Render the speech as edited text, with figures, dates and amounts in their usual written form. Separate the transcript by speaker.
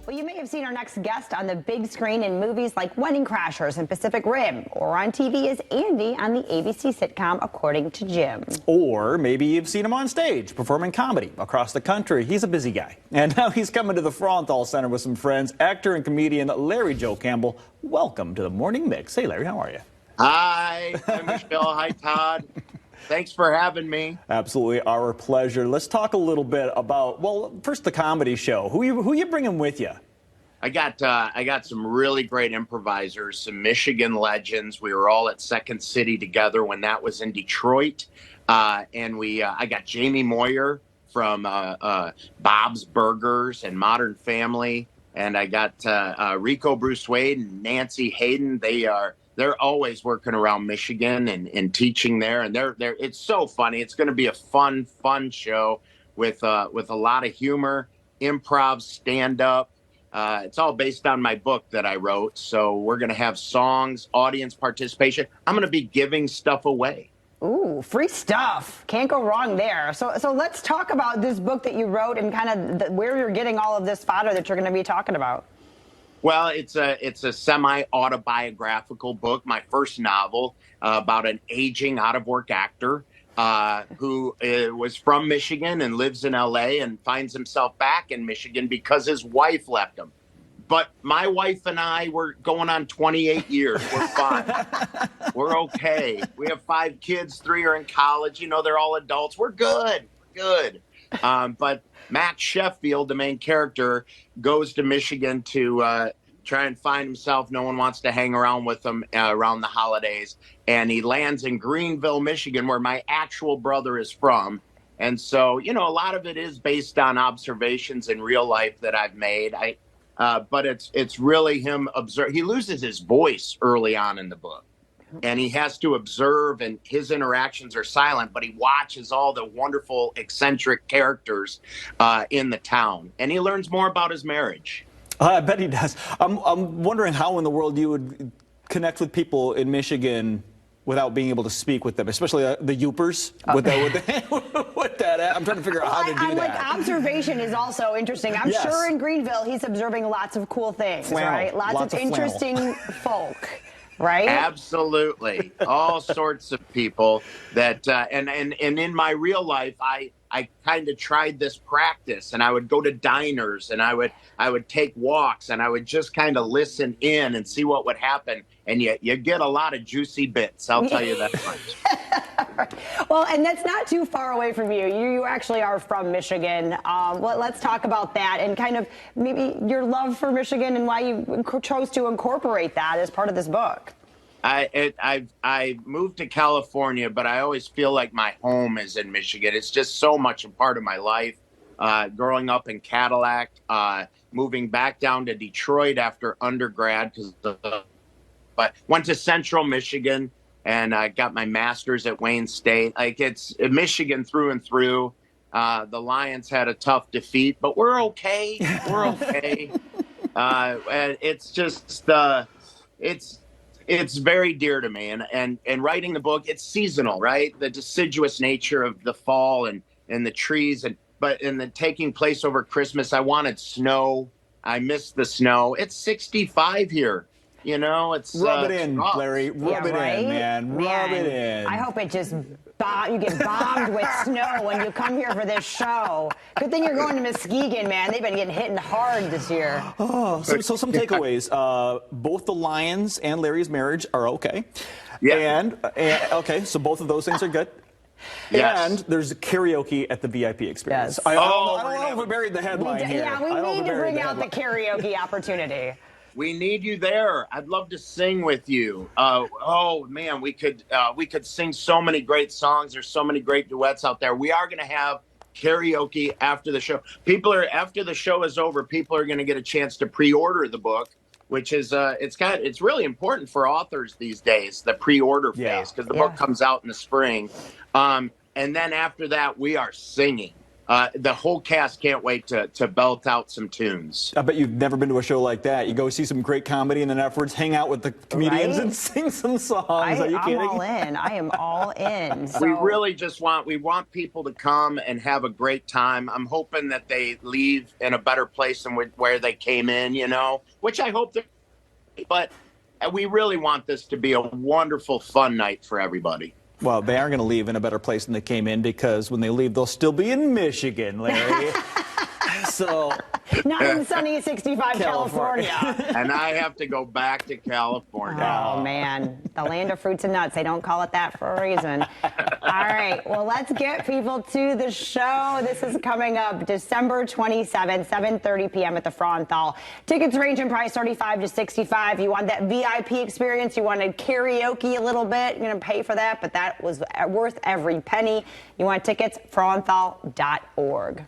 Speaker 1: Well, you may have seen our next guest on the big screen in movies like Wedding Crashers and Pacific Rim, or on TV as Andy on the ABC sitcom According to Jim.
Speaker 2: Or maybe you've seen him on stage performing comedy across the country. He's a busy guy. And now he's coming to the Frauenthal Center with some friends. Actor and comedian Larry Joe Campbell. Welcome to the Morning Mix. Hey, Larry, how are you?
Speaker 3: Hi, I'm Michelle. Hi, Todd. Thanks for having me.
Speaker 2: Absolutely our pleasure. Let's talk a little bit about, well, first the comedy show. Who you bringing with you?
Speaker 3: I got some really great improvisers, some Michigan legends. We were all at Second City together when that was in Detroit, and I got Jamie Moyer from Bob's Burgers and Modern Family, and I got Rico Bruce Wade and Nancy Hayden. They're always working around Michigan and teaching there, and they're it's so funny. It's going to be a fun show with a lot of humor, improv, stand up. It's all based on my book that I wrote. So we're going to have songs, audience participation. I'm going to be giving stuff away.
Speaker 1: Ooh, free stuff. Can't go wrong there. So let's talk about this book that you wrote and kind of where you're getting all of this fodder that you're going to be talking about.
Speaker 3: Well, it's a semi-autobiographical book, my first novel about an aging out-of-work actor who was from Michigan and lives in L.A. and finds himself back in Michigan because his wife left him. But my wife and I, we're going on 28 years. We're fine. We're okay. We have 5 kids. 3 are in college. You know, they're all adults. We're good. We're good. But Max Sheffield, the main character, goes to Michigan to try and find himself. No one wants to hang around with him around the holidays. And he lands in Greenville, Michigan, where my actual brother is from. And so, you know, a lot of it is based on observations in real life that I've made. But it's really him observe. He loses his voice early on in the book. And he has to observe, and his interactions are silent, but he watches all the wonderful, eccentric characters in the town. And he learns more about his marriage.
Speaker 2: I bet he does. I'm wondering how in the world you would connect with people in Michigan without being able to speak with them, especially the Yoopers. With that, I'm trying to figure out how to do that.
Speaker 1: Like, observation is also interesting. I'm sure in Greenville he's observing lots of cool things, right? Lots of interesting folk. Right?
Speaker 3: Absolutely. All sorts of people that and in my real life I kind of tried this practice, and I would go to diners and I would take walks and I would just kind of listen in and see what would happen, and you get a lot of juicy bits, I'll tell you that much.
Speaker 1: Well, and that's not too far away from you. You actually are from Michigan. Let's talk about that and kind of maybe your love for Michigan and why you chose to incorporate that as part of this book.
Speaker 3: I moved to California, but I always feel like my home is in Michigan. It's just so much a part of my life. Growing up in Cadillac, moving back down to Detroit after undergrad, but went to Central Michigan and I got my master's at Wayne State. Like, it's Michigan through and through. The Lions had a tough defeat, but we're okay. We're okay. And it's just it's very dear to me, and writing the book, it's seasonal, right? The deciduous nature of the fall and the trees, but in the taking place over Christmas, I wanted snow. I missed the snow. It's 65 here. You know, it's
Speaker 2: rub it in, Larry. Rub it in, man. Rub it in.
Speaker 1: I hope it just you get bombed with snow when you come here for this show. Good thing you're going to Muskegon, man. They've been getting hit hard this year.
Speaker 2: Oh, so some takeaways. Both the Lions and Larry's marriage are okay.
Speaker 3: Yeah.
Speaker 2: And okay, so both of those things are good.
Speaker 3: Yes.
Speaker 2: And there's karaoke at the VIP experience.
Speaker 1: Yes.
Speaker 2: I don't know if we buried the headline here.
Speaker 1: Yeah, we need to bring out the karaoke opportunity.
Speaker 3: We need you there. I'd love to sing with you. Oh man, we could sing so many great songs. There's so many great duets out there. We are going to have karaoke after the show. After the show is over, people are going to get a chance to pre-order the book, which is it's really important for authors these days, the pre-order phase, because the book comes out in the spring. And then after that, we are singing. the whole cast can't wait to belt out some tunes.
Speaker 2: I bet you've never been to a show like that. You go see some great comedy and then afterwards hang out with the comedians
Speaker 1: Right?
Speaker 2: and sing some songs. Are you kidding?
Speaker 1: I'm all in. I am all in. So,
Speaker 3: We really just want people to come and have a great time. I'm hoping that they leave in a better place than where they came in, which I hope they. But we really want this to be a wonderful, fun night for everybody.
Speaker 2: Well, they are going to leave in a better place than they came in, because when they leave, they'll still be in Michigan, Larry. So.
Speaker 1: not in sunny 65 California.
Speaker 3: And I have to go back to California.
Speaker 1: Oh, man. The land of fruits and nuts. They don't call it that for a reason. All right. Well, let's get people to the show. This is coming up December 27th, 7:30 p.m. at the Frauenthal. Tickets range in price $35 to $65. You want that VIP experience. You wanted karaoke a little bit. You're going to pay for that, but that was worth every penny. You want tickets? Frauenthal.org.